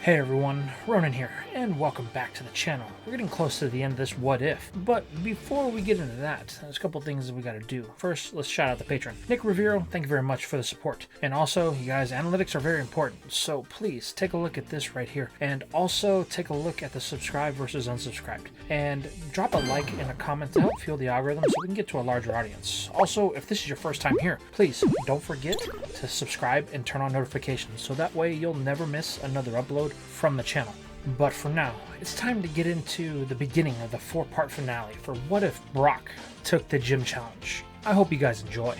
Hey everyone, Ronan here, and welcome back to the channel. We're getting close to the end of this what if, but before we get into that, there's a couple things that we gotta do. First, let's shout out the patron. Nick Rivero, thank you very much for the support. And also, you guys, analytics are very important, so please take a look at this right here. And also, take a look at the subscribed versus unsubscribed. And drop a like and a comment to help fuel the algorithm so we can get to a larger audience. Also, if this is your first time here, please don't forget to subscribe and turn on notifications, so that way you'll never miss another upload from the channel. But for now, it's time to get into the beginning of the 4-part finale for what if Brock took the gym challenge. I hope you guys enjoy.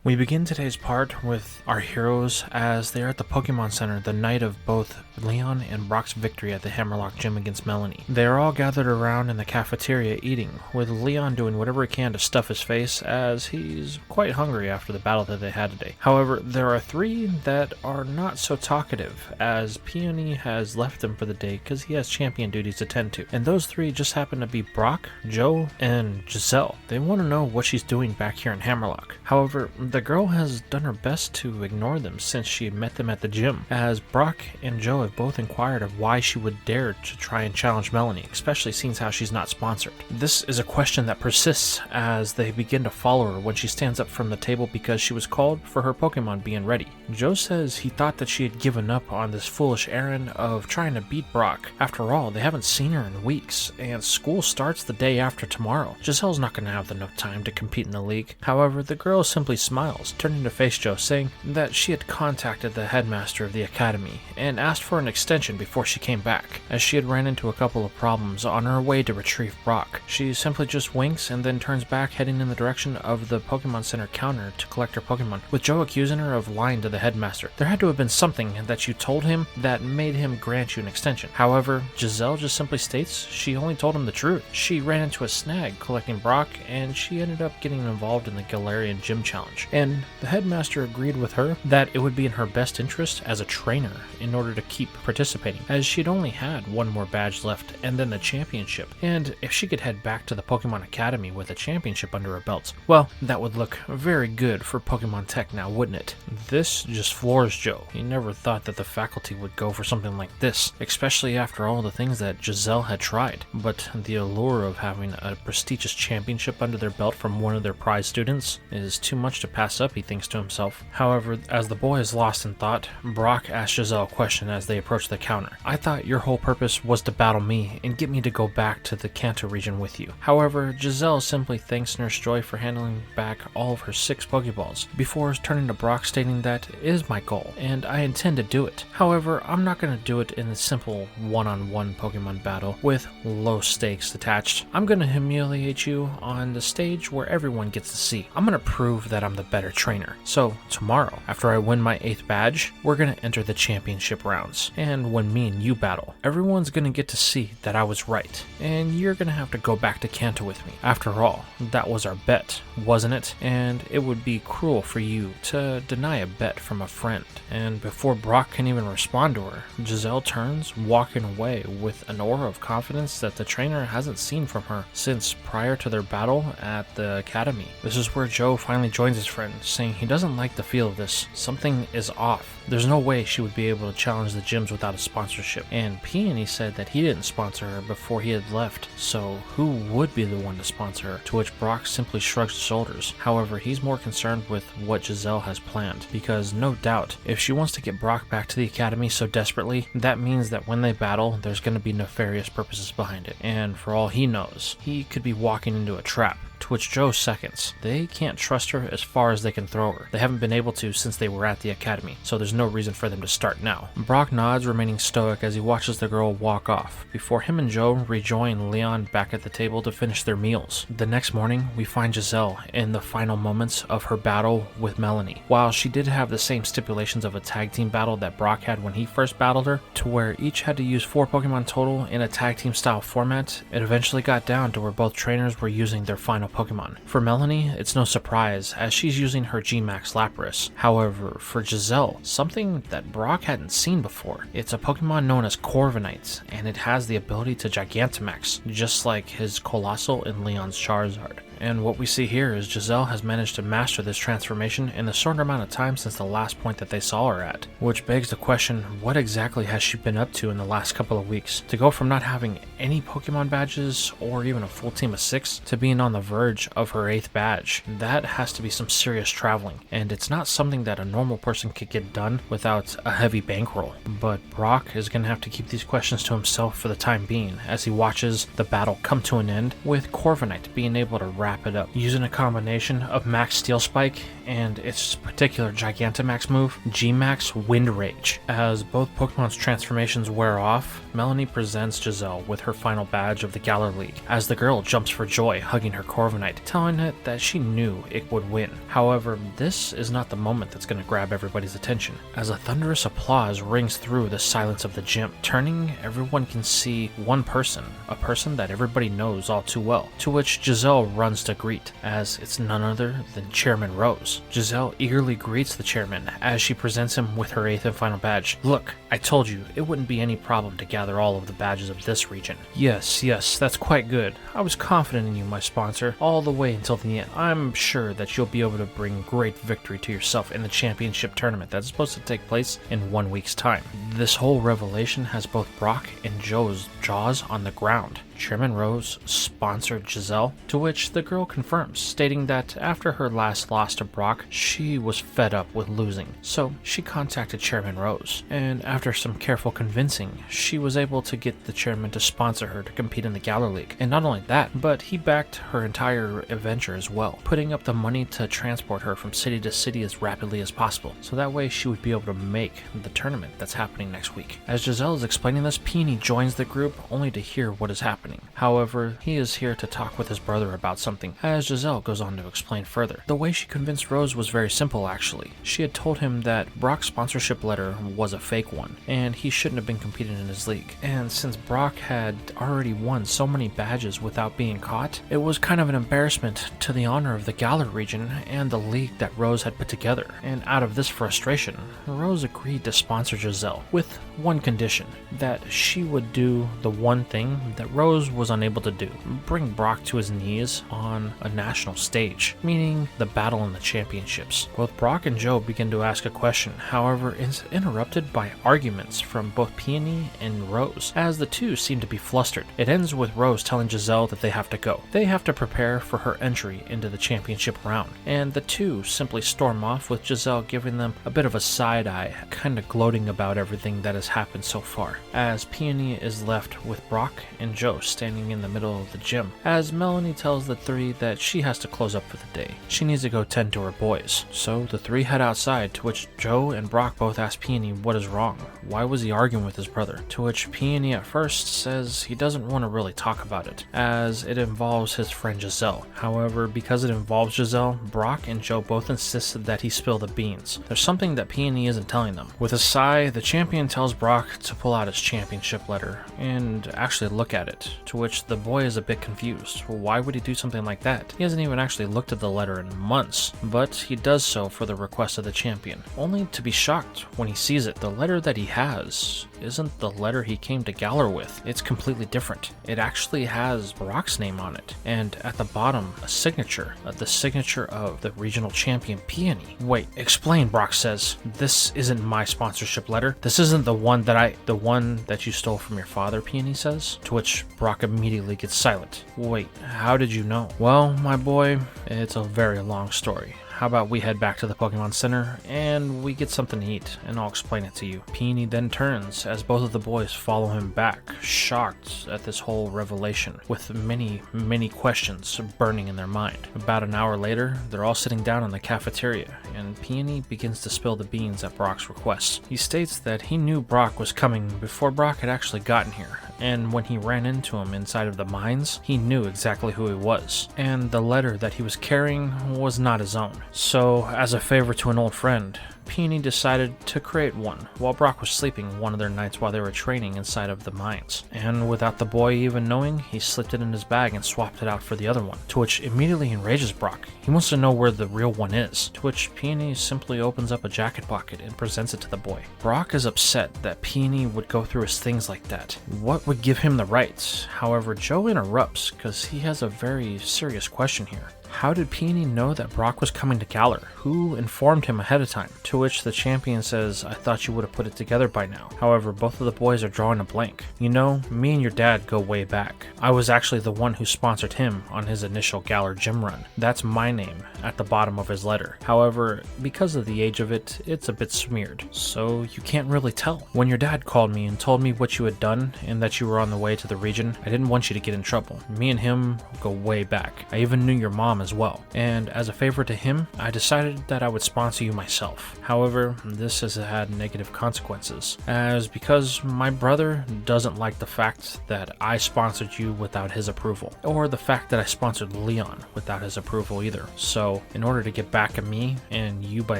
We begin today's part with our heroes as they are at the Pokemon Center the night of both Leon and Brock's victory at the Hammerlock Gym against Melanie. They are all gathered around in the cafeteria eating, with Leon doing whatever he can to stuff his face as he's quite hungry after the battle that they had today. However, there are 3 that are not so talkative as Peony has left them for the day because he has champion duties to tend to. And those 3 just happen to be Brock, Joe, and Jazelle. They want to know what she's doing back here in Hammerlock. However, the girl has done her best to ignore them since she met them at the gym, as Brock and Joe have both inquired of why she would dare to try and challenge Melanie, especially seeing how she's not sponsored. This is a question that persists as they begin to follow her when she stands up from the table because she was called for her Pokemon being ready. Joe says he thought that she had given up on this foolish errand of trying to beat Brock. After all, they haven't seen her in weeks, and school starts the day after tomorrow. Giselle's not going to have enough time to compete in the league. However, the girl simply smiles, turning to face Joe, saying that she had contacted the headmaster of the academy and asked for an extension before she came back, as she had ran into a couple of problems on her way to retrieve Brock. She simply just winks and then turns back, heading in the direction of the Pokemon Center counter to collect her Pokemon, with Joe accusing her of lying to the headmaster. There had to have been something that you told him that made him grant you an extension. However, Jazelle just simply states she only told him the truth. She ran into a snag collecting Brock, and she ended up getting involved in the Galarian Gym Challenge. And the headmaster agreed with her that it would be in her best interest as a trainer in order to keep participating, as she'd only had 1 more badge left and then the championship. And if she could head back to the Pokemon Academy with a championship under her belt, well, that would look very good for Pokemon Tech now, wouldn't it? This just floors Joe. He never thought that the faculty would go for something like this, especially after all the things that Jazelle had tried. But the allure of having a prestigious championship under their belt from one of their prize students is too much to pass up, he thinks to himself. However, as the boy is lost in thought, Brock asks Jazelle a question as they approach the counter. I thought your whole purpose was to battle me and get me to go back to the Kanto region with you. However, Jazelle simply thanks Nurse Joy for handling back all of her 6 Pokeballs, before turning to Brock stating that it is my goal, and I intend to do it. However, I'm not going to do it in a simple one-on-one Pokemon battle with low stakes attached. I'm going to humiliate you on the stage where everyone gets to see. I'm going to prove that I'm the better trainer. So tomorrow, after I win my 8th badge, we're going to enter the championship rounds. And when me and you battle, everyone's going to get to see that I was right. And you're going to have to go back to Kanto with me. After all, that was our bet, wasn't it? And it would be cruel for you to deny a bet from a friend. And before Brock can even respond to her, Jazelle turns, walking away with an aura of confidence that the trainer hasn't seen from her since prior to their battle at the academy. This is where Joe finally joins his friend, saying he doesn't like the feel of this. Something is off. There's no way she would be able to challenge the gyms without a sponsorship. And Peony said that he didn't sponsor her before he had left, so who would be the one to sponsor her? To which Brock simply shrugs his shoulders. However, he's more concerned with what Jazelle has planned, because no doubt, if she wants to get Brock back to the academy so desperately, that means that when they battle, there's going to be nefarious purposes behind it. And for all he knows, he could be walking into a trap. To which Joe seconds. They can't trust her as far as they can throw her. They haven't been able to since they were at the academy, so there's no reason for them to start now. Brock nods, remaining stoic as he watches the girl walk off, before him and Joe rejoin Leon back at the table to finish their meals. The next morning, we find Jazelle in the final moments of her battle with Melanie. While she did have the same stipulations of a tag team battle that Brock had when he first battled her, to where each had to use 4 Pokemon total in a tag team style format, it eventually got down to where both trainers were using their final Pokemon. For Melanie, it's no surprise, as she's using her G-Max Lapras. However, for Jazelle, something that Brock hadn't seen before. It's a Pokemon known as Corviknight, and it has the ability to Gigantamax, just like his Colossal and Leon's Charizard. and what we see here is Jazelle has managed to master this transformation in the short amount of time since the last point that they saw her at, which begs the question, what exactly has she been up to in the last couple of weeks? To go from not having any Pokemon badges or even a full team of 6 to being on the verge of her 8th badge, that has to be some serious traveling, and it's not something that a normal person could get done without a heavy bankroll. But Brock is going to have to keep these questions to himself for the time being as he watches the battle come to an end, with Corviknight being able to wrap it up using a combination of Max Steel Spike and its particular Gigantamax move, G-Max Wind Rage. As both Pokemon's transformations wear off, Melanie presents Jazelle with her final badge of the Galar League, as the girl jumps for joy, hugging her Corviknight, telling it that she knew it would win. However, this is not the moment that's going to grab everybody's attention, as a thunderous applause rings through the silence of the gym. Turning, everyone can see one person, a person that everybody knows all too well, to which Jazelle runs to greet, as it's none other than Chairman Rose. Giselle eagerly greets the chairman as she presents him with her 8th and final badge. Look, I told you it wouldn't be any problem to gather all of the badges of this region. Yes, that's quite good. I was confident in you, my sponsor, all the way until the end. I'm sure that you'll be able to bring great victory to yourself in the championship tournament that's supposed to take place in 1 week's time. This whole revelation has both Brock and Joe's jaws on the ground. Chairman Rose sponsored Jazelle, to which the girl confirms, stating that after her last loss to Brock, she was fed up with losing. So she contacted Chairman Rose, and after some careful convincing, she was able to get the chairman to sponsor her to compete in the Galar League. And not only that, but he backed her entire adventure as well, putting up the money to transport her from city to city as rapidly as possible, so that way she would be able to make the tournament that's happening next week. As Jazelle is explaining this, Peony joins the group only to hear what is happening. However, he is here to talk with his brother about something, as Jazelle goes on to explain further. The way she convinced Rose was very simple, actually. She had told him that Brock's sponsorship letter was a fake one, and he shouldn't have been competing in his league. And since Brock had already won so many badges without being caught, it was kind of an embarrassment to the honor of the Galar region and the league that Rose had put together. And out of this frustration, Rose agreed to sponsor Jazelle, with one condition, that she would do the one thing that Rose was unable to do: bring Brock to his knees on a national stage, meaning the battle in the championships. Both Brock and Joe begin to ask a question, however, it's interrupted by arguments from both Peony and Rose, as the two seem to be flustered. It ends with Rose telling Jazelle that they have to go. They have to prepare for her entry into the championship round, and the two simply storm off, with Jazelle giving them a bit of a side eye, kind of gloating about everything that has happened so far, as Peony is left with Brock and Joe standing in the middle of the gym, as Melanie tells the three that she has to close up for the day. She needs to go tend to her boys. So the three head outside, to which Joe and Brock both ask Peony what is wrong. Why was he arguing with his brother? To which Peony at first says he doesn't want to really talk about it, as it involves his friend Jazelle. However, because it involves Jazelle, Brock and Joe both insisted that he spill the beans. There's something that Peony isn't telling them. With a sigh, the champion tells Brock to pull out his championship letter and actually look at it, to which the boy is a bit confused. Why would he do something like that? He hasn't even actually looked at the letter in months, but he does so for the request of the champion, only to be shocked when he sees it. The letter that he has isn't the letter he came to Galar with. It's completely different. It actually has Brock's name on it, and at the bottom, a signature, the signature of the regional champion Peony. Wait, explain, Brock says. This isn't my sponsorship letter. This isn't the one that you stole from your father, Peony says, to which Brock immediately gets silent. Wait, how did you know? Well, my boy, it's a very long story. How about we head back to the Pokemon Center and we get something to eat, and I'll explain it to you. Peony then turns as both of the boys follow him back, shocked at this whole revelation, with many questions burning in their mind. About an hour later, they're all sitting down in the cafeteria, and Peony begins to spill the beans at Brock's request. He states that he knew Brock was coming before Brock had actually gotten here, and when he ran into him inside of the mines, he knew exactly who he was, and the letter that he was carrying was not his own. So, as a favor to an old friend, Peony decided to create one while Brock was sleeping one of their nights while they were training inside of the mines. And without the boy even knowing, he slipped it in his bag and swapped it out for the other one, to which immediately enrages Brock. He wants to know where the real one is, to which Peony simply opens up a jacket pocket and presents it to the boy. Brock is upset that Peony would go through his things like that. What would give him the rights? However, Joe interrupts because he has a very serious question here. How did Peony know that Brock was coming to Galler? Who informed him ahead of time? To which the champion says, I thought you would have put it together by now. However, both of the boys are drawing a blank. You know, me and your dad go way back. I was actually the one who sponsored him on his initial Galler gym run. That's my name at the bottom of his letter. However, because of the age of it, it's a bit smeared, so you can't really tell. When your dad called me and told me what you had done and that you were on the way to the region, I didn't want you to get in trouble. Me and him go way back. I even knew your mom as well, and as a favor to him, I decided that I would sponsor you myself. However, this has had negative consequences, as because my brother doesn't like the fact that I sponsored you without his approval, or the fact that I sponsored Leon without his approval either. So in order to get back at me, and you by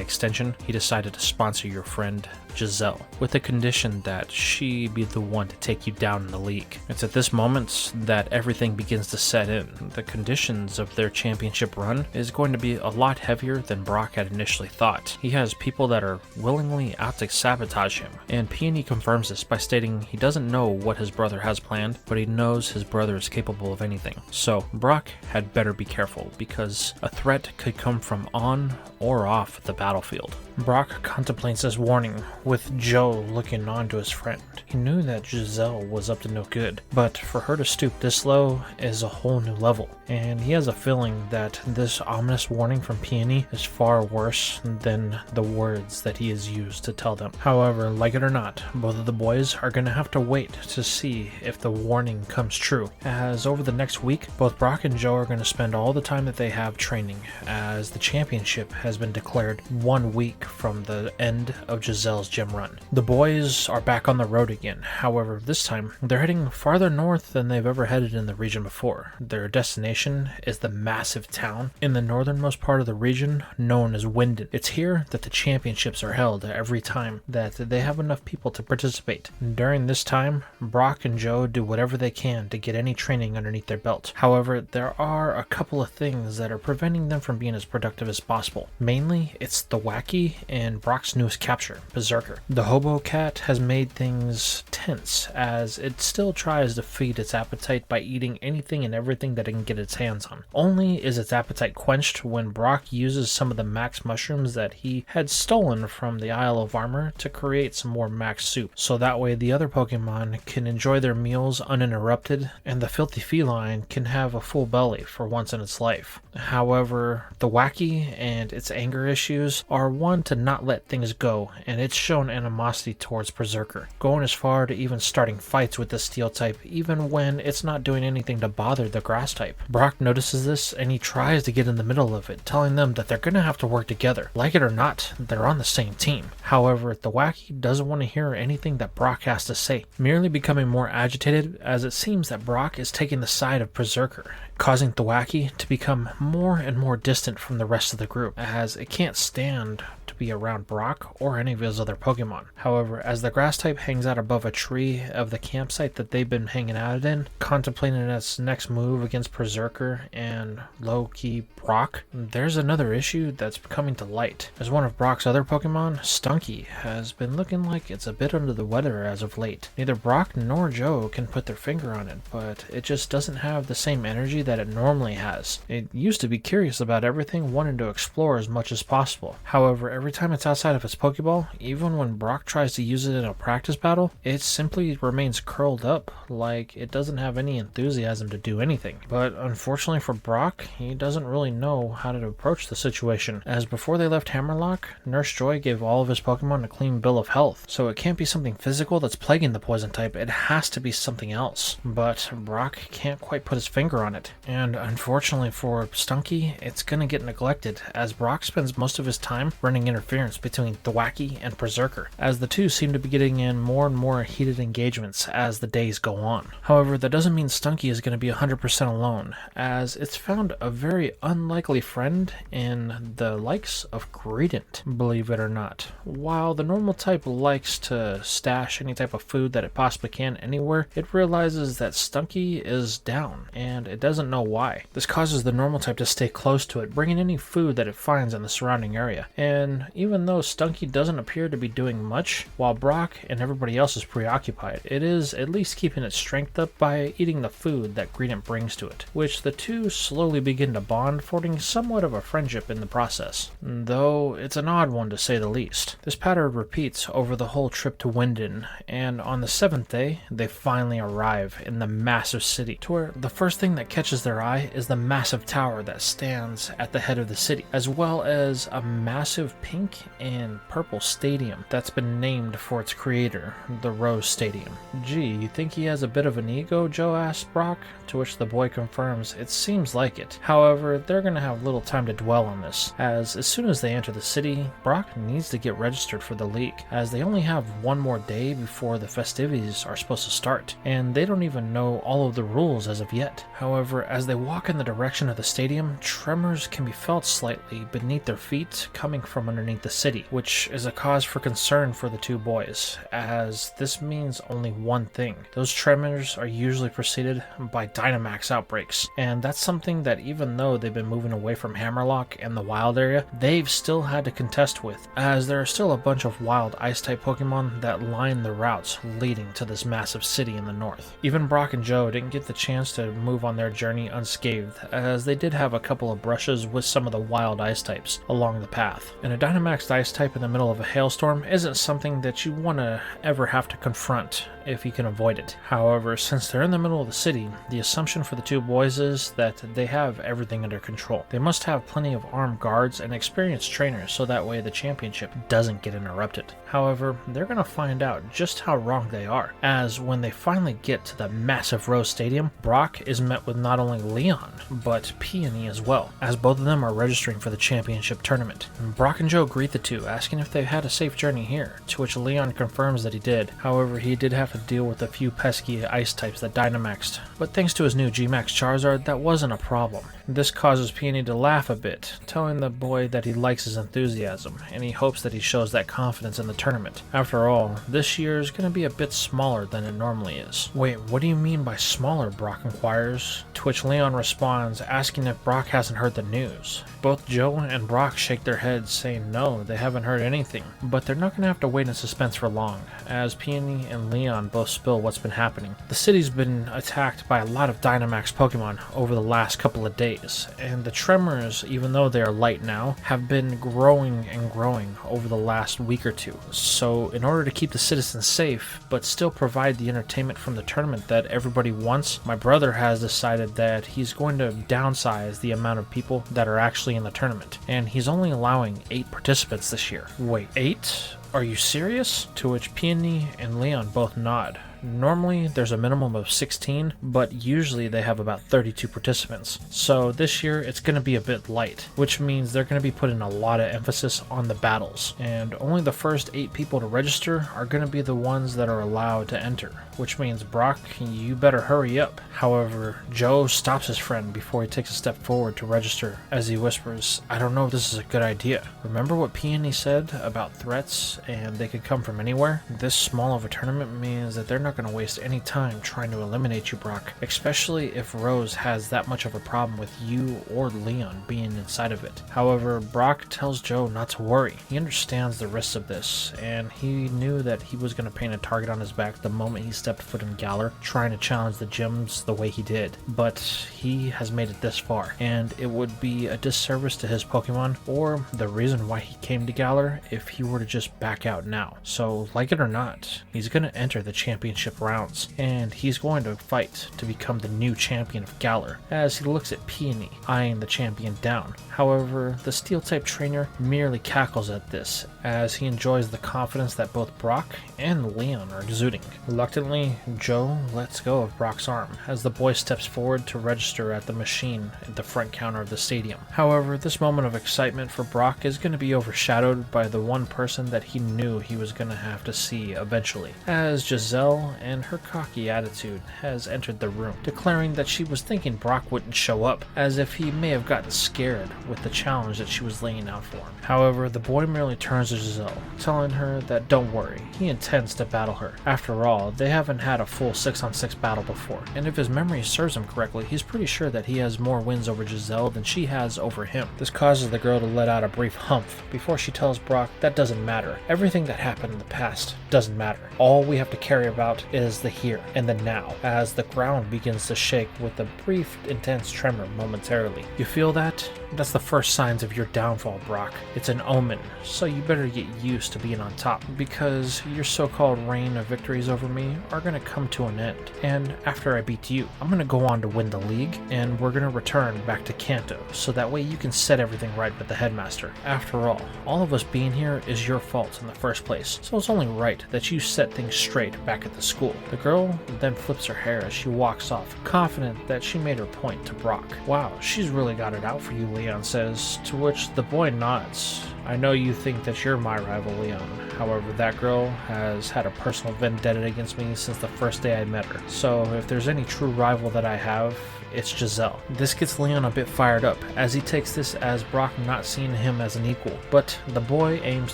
extension, he decided to sponsor your friend Jazelle, with the condition that she be the one to take you down in the league. It's at this moment that everything begins to set in. The conditions of their championship run is going to be a lot heavier than Brock had initially thought. He has people that are willingly out to sabotage him, and Peony confirms this by stating he doesn't know what his brother has planned, but he knows his brother is capable of anything. So Brock had better be careful, because a threat could come from on or off the battlefield. Brock contemplates this warning, with Joe looking on to his friend. He knew that Jazelle was up to no good, but for her to stoop this low is a whole new level, and he has a feeling that this ominous warning from Peony is far worse than the words that he has used to tell them. However, like it or not, both of the boys are going to have to wait to see if the warning comes true, as over the next week, both Brock and Joe are going to spend all the time that they have training, as the championship has been declared 1 week from the end of Jazelle's gym run. The boys are back on the road again. However, this time they're heading farther north than they've ever headed in the region before. Their destination is the massive town in the northernmost part of the region known as Winden. It's here that the championships are held every time that they have enough people to participate. During this time, Brock and Joe do whatever they can to get any training underneath their belt. However, there are a couple of things that are preventing them from being as productive as possible. Mainly, it's the wacky and Brock's newest capture, Berserker. The hobo cat has made things tense, as it still tries to feed its appetite by eating anything and everything that it can get its hands on. Only is its appetite quenched when Brock uses some of the max mushrooms that he had stolen from the Isle of Armor to create some more max soup, so that way the other Pokemon can enjoy their meals uninterrupted, and the filthy feline can have a full belly for once in its life. However, the wacky and its anger issues are one to not let things go, and it's shown animosity towards Berserker, going as far to even starting fights with the steel type even when it's not doing anything to bother the grass type. Brock notices this and he tries to get in the middle of it, telling them that they're gonna have to work together. Like it or not, they're on the same team. However, the wacky doesn't want to hear anything that Brock has to say, merely becoming more agitated as it seems that Brock is taking the side of Berserker, causing the wacky to become more and more distant from the rest of the group, as it can't stand to be around Brock or any of his other Pokemon. However, as the grass type hangs out above a tree of the campsite that they've been hanging out in, contemplating its next move against Berserker and low-key Brock, there's another issue that's coming to light, as one of Brock's other Pokemon, Stunky, has been looking like it's a bit under the weather as of late. Neither Brock nor Joe can put their finger on it, but it just doesn't have the same energy that it normally has. It used to be curious about everything, wanting to explore as much as possible. However, every time it's outside of its Pokeball, even when Brock tries to use it in a practice battle, it simply remains curled up, like it doesn't have any enthusiasm to do anything. But unfortunately for Brock, he doesn't really know how to approach the situation, as before they left Hammerlock, Nurse Joy gave all of his Pokemon a clean bill of health, so it can't be something physical that's plaguing the poison type, it has to be something else. But Brock can't quite put his finger on it, and unfortunately for Stunky, it's gonna get neglected, as Brock spends most of his time running interference between Thwacky and Berserker, as the two seem to be getting in more and more heated engagements as the days go on. However, that doesn't mean Stunky is going to be 100% alone, as it's found a very unlikely friend in the likes of DIDNT, believe it or not. While the normal type likes to stash any type of food that it possibly can anywhere, it realizes that Stunky is down, and it doesn't know why. This causes the normal type to stay close to it, bringing any food that it finds in the surrounding area. And even though Stunky doesn't appear to be doing much, while Brock and everybody else is preoccupied, it is at least keeping its strength up by eating the food that DIDNT brings to it, which the two slowly begin to bond, forming somewhat of a friendship in the process, though it's an odd one to say the least. This pattern repeats over the whole trip to Winden, and on the 7th day, they finally arrive in the massive city, to where the first thing that catches their eye is the massive tower that stands at the head of the city, as well as a massive pink and purple stadium that's been named for its creator, the Rose Stadium. Gee, you think he has a bit of an ego? Joe asks Brock, to which the boy confirms it seems like it. However, they're going to have little time to dwell on this, as soon as they enter the city, Brock needs to get registered for the league, as they only have one more day before the festivities are supposed to start, and they don't even know all of the rules as of yet. However, as they walk in the direction of the stadium, tremors can be felt slightly beneath their feet coming from underneath the city, which is a cause for concern for the two boys, as this means only one thing. Those tremors are usually preceded by Dynamax outbreaks, and that's something that even though they've been moving away from Hammerlock and the wild area, they've still had to contest with, as there are still a bunch of wild ice-type Pokemon that line the routes leading to this massive city in the north. Even Brock and Joe didn't get the chance to move on their journey unscathed, as they did have a couple of brushes with some of the wild ice types along the path. And a Dynamaxed ice type in the middle of a hailstorm isn't something that you want to ever have to confront if you can avoid it. However, since they're in the middle of the city, the assumption for the two boys is that they have everything under control. They must have plenty of armed guards and experienced trainers, so that way the championship doesn't get interrupted. However, they're going to find out just how wrong they are, as when they finally get to the massive Rose Stadium, Brock is met with not only Leon, but Peony as well, as both of them are registering for the championship tournament. Brock and Joe greet the two, asking if they had a safe journey here, to which Leon confirms that he did. However, he did have to deal with a few pesky ice types that Dynamaxed, but thanks to his new G-Max Charizard, that wasn't a problem. This causes Peony to laugh a bit, telling the boy that he likes his enthusiasm, and he hopes that he shows that confidence in the tournament. After all, this year is going to be a bit smaller than it normally is. Wait, what do you mean by smaller? Brock inquires, to which Leon responds, asking if Brock hasn't heard the news. Both Joe and Brock shake their heads, saying no, they haven't heard anything, but they're not going to have to wait in suspense for long, as Peony and Leon both spill what's been happening. The city's been attacked by a lot of Dynamax Pokemon over the last couple of days, and the tremors, even though they are light now, have been growing and growing over the last week or two. So in order to keep the citizens safe, but still provide the entertainment from the tournament that everybody wants, my brother has decided that he's going to downsize the amount of people that are actually in the tournament, and he's only allowing 8 participants this year. Wait, 8? Are you serious? To which Peony and Leon both nod. Normally there's a minimum of 16, but usually they have about 32 participants. So this year it's going to be a bit light, which means they're going to be putting a lot of emphasis on the battles, and only the first 8 people to register are going to be the ones that are allowed to enter, which means Brock, you better hurry up. However, Joe stops his friend before he takes a step forward to register, as he whispers, I don't know if this is a good idea. Remember what Peony said about threats and they could come from anywhere? This small of a tournament means that they're not going to waste any time trying to eliminate you, Brock, especially if Rose has that much of a problem with you or Leon being inside of it. However, Brock tells Joe not to worry. He understands the risks of this, and he knew that he was going to paint a target on his back the moment he stepped foot in Galar, trying to challenge the gyms the way he did. But he has made it this far, and it would be a disservice to his Pokemon, or the reason why he came to Galar, if he were to just back out now. So, like it or not, he's going to enter the championship championship rounds, and he's going to fight to become the new champion of Galar, as he looks at Peony, eyeing the champion down. However, the steel-type trainer merely cackles at this, as he enjoys the confidence that both Brock and Leon are exuding. Reluctantly, Joe lets go of Brock's arm, as the boy steps forward to register at the machine at the front counter of the stadium. However, this moment of excitement for Brock is going to be overshadowed by the one person that he knew he was going to have to see eventually, as Jazelle and her cocky attitude has entered the room, declaring that she was thinking Brock wouldn't show up, as if he may have gotten scared with the challenge that she was laying out for him. However, the boy merely turns to Jazelle, telling her that don't worry, he intends to battle her. After all, they haven't had a full 6-on-6 battle before, and if his memory serves him correctly, he's pretty sure that he has more wins over Jazelle than she has over him. This causes the girl to let out a brief humph before she tells Brock that doesn't matter. Everything that happened in the past doesn't matter. All we have to care about is the here and the now, as the ground begins to shake with a brief, intense tremor momentarily. You feel that? That's the first signs of your downfall, Brock. It's an omen, so you better get used to being on top, because your so-called reign of victories over me are going to come to an end. And after I beat you, I'm going to go on to win the league, and we're going to return back to Kanto, so that way you can set everything right with the headmaster. After all of us being here is your fault in the first place, so it's only right that you set things straight back at the school. The girl then flips her hair as she walks off, confident that she made her point to Brock. Wow, she's really got it out for you, Leon says, to which the boy nods. I know you think that you're my rival, Leon. However, that girl has had a personal vendetta against me since the first day I met her. So if there's any true rival that I have, it's Jazelle. This gets Leon a bit fired up, as he takes this as Brock not seeing him as an equal, but the boy aims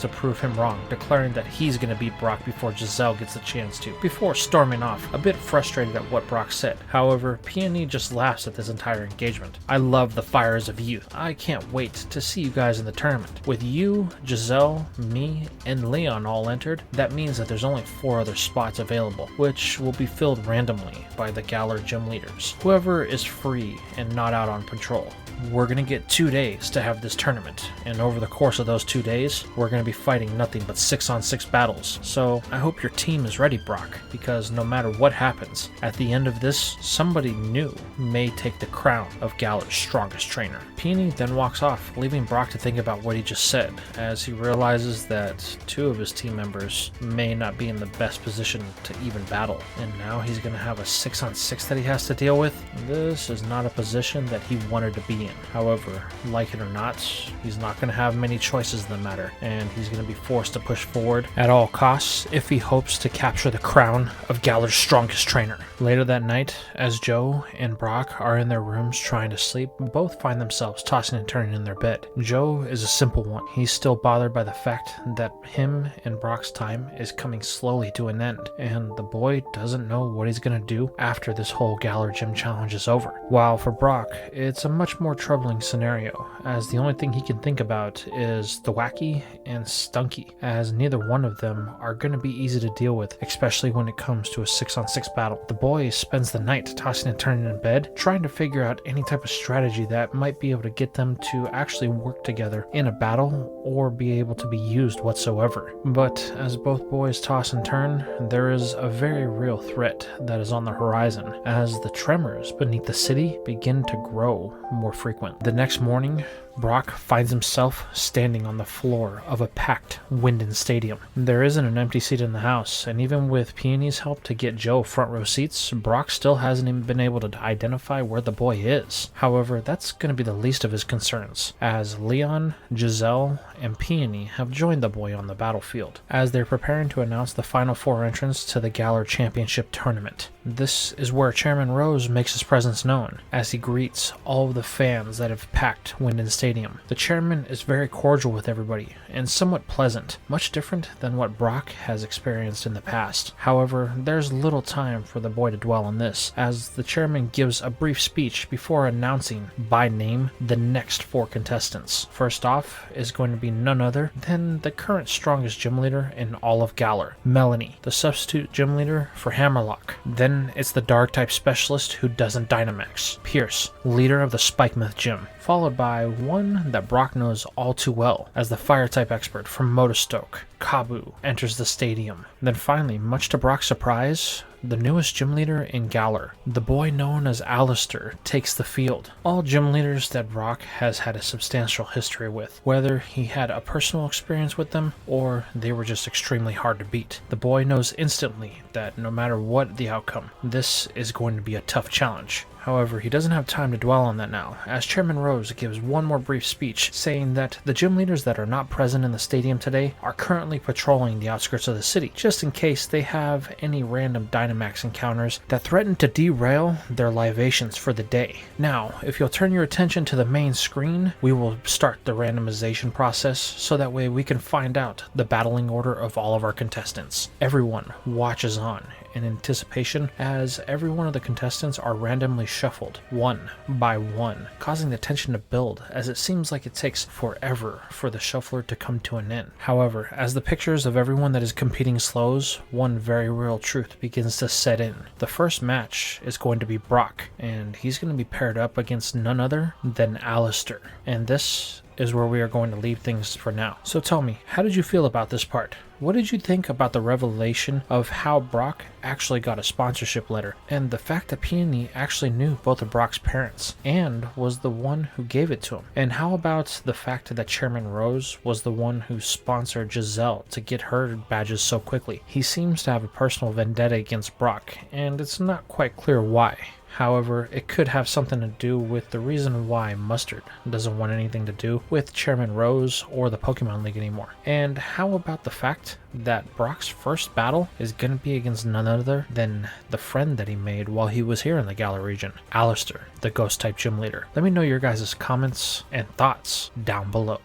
to prove him wrong, declaring that he's going to beat Brock before Jazelle gets a chance to, before storming off, a bit frustrated at what Brock said. However, Peony just laughs at this entire engagement. I love the fires of youth. I can't wait to see you guys in the tournament. With you, Jazelle, me, and Leon all entered, that means that there's only 4 other spots available, which will be filled randomly by the Galar gym leaders. Whoever is free and not out on patrol. We're going to get 2 days to have this tournament, and over the course of those 2 days, we're going to be fighting nothing but 6-on-6 battles. So I hope your team is ready, Brock, because no matter what happens, at the end of this, somebody new may take the crown of Galar's strongest trainer. Peony then walks off, leaving Brock to think about what he just said, as he realizes that 2 of his team members may not be in the best position to even battle, and now he's going to have a 6-on-6 that he has to deal with. This is not a position that he wanted to be in. However, like it or not, he's not going to have many choices in the matter, and he's going to be forced to push forward at all costs if he hopes to capture the crown of Galar's strongest trainer. Later that night, as Joe and Brock are in their rooms trying to sleep, both find themselves tossing and turning in their bed. Joe is a simple one. He's still bothered by the fact that him and Brock's time is coming slowly to an end, and the boy doesn't know what he's going to do after this whole Galar Gym challenge is over. While for Brock, it's a much more troubling scenario, as the only thing he can think about is the Wacky and Stunky, as neither one of them are going to be easy to deal with, especially when it comes to a 6-on-6 battle. The boy spends the night tossing and turning in bed, trying to figure out any type of strategy that might be able to get them to actually work together in a battle or be able to be used whatsoever. But as both boys toss and turn, there is a very real threat that is on the horizon, as the tremors beneath the city begin to grow more frequent. The next morning, Brock finds himself standing on the floor of a packed Winden stadium. There isn't an empty seat in the house, and even with Peony's help to get Joe front row seats, Brock still hasn't even been able to identify where the boy is. However, that's going to be the least of his concerns, as Leon, Jazelle, and Peony have joined the boy on the battlefield, as they're preparing to announce the final 4 entrants to the Galar Championship Tournament. This is where Chairman Rose makes his presence known, as he greets all of the fans that have packed Winden Stadium. The chairman is very cordial with everybody, and somewhat pleasant, much different than what Brock has experienced in the past. However, there's little time for the boy to dwell on this, as the chairman gives a brief speech before announcing, by name, the next 4 contestants. First off is going to be none other than the current strongest gym leader in all of Galar, Melanie, the substitute gym leader for Hammerlock. Then it's the dark type specialist who doesn't Dynamax, Piers, leader of the Spikemouth gym, followed by one that Brock knows all too well as the fire type expert from Motostoke, Kabu, enters the stadium. Then finally, much to Brock's surprise, the newest gym leader in Galar. The boy known as Alistair takes the field. All gym leaders that Brock has had a substantial history with, whether he had a personal experience with them or they were just extremely hard to beat. The boy knows instantly that no matter what the outcome, this is going to be a tough challenge. However, he doesn't have time to dwell on that now, as Chairman Rose gives one more brief speech saying that the gym leaders that are not present in the stadium today are currently patrolling the outskirts of the city, just in case they have any random Dynamax encounters that threaten to derail their libations for the day. Now, if you'll turn your attention to the main screen, we will start the randomization process so that way we can find out the battling order of all of our contestants. Everyone watches on in anticipation as every one of the contestants are randomly shuffled one by one, causing the tension to build as it seems like it takes forever for the shuffler to come to an end. However, as the pictures of everyone that is competing slows, one very real truth begins to set in. The first match is going to be Brock, and he's going to be paired up against none other than Alistair, and this is where we are going to leave things for now. So tell me, how did you feel about this part? What did you think about the revelation of how Brock actually got a sponsorship letter, and the fact that Peony actually knew both of Brock's parents and was the one who gave it to him? And how about the fact that Chairman Rose was the one who sponsored Jazelle to get her badges so quickly? He seems to have a personal vendetta against Brock, and it's not quite clear why. However, it could have something to do with the reason why Mustard doesn't want anything to do with Chairman Rose or the Pokemon League anymore. And how about the fact that Brock's first battle is going to be against none other than the friend that he made while he was here in the Galar region, Alistair, the Ghost-type gym leader? Let me know your guys' comments and thoughts down below.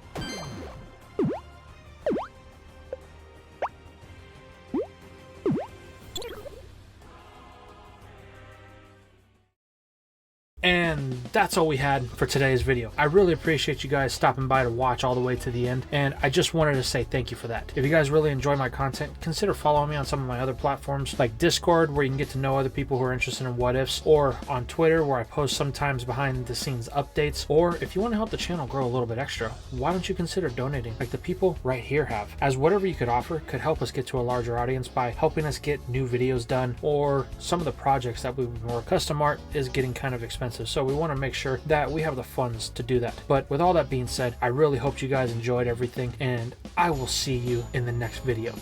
And that's all we had for today's video. I really appreciate you guys stopping by to watch all the way to the end, and I just wanted to say thank you for that. If you guys really enjoy my content, consider following me on some of my other platforms like Discord, where you can get to know other people who are interested in what ifs, or on Twitter, where I post sometimes behind the scenes updates. Or if you want to help the channel grow a little bit extra, why don't you consider donating like the people right here have, as whatever you could offer could help us get to a larger audience by helping us get new videos done, or some of the projects that we more custom art is getting kind of expensive. So we want to make sure that we have the funds to do that. But with all that being said, I really hope you guys enjoyed everything, and I will see you in the next video.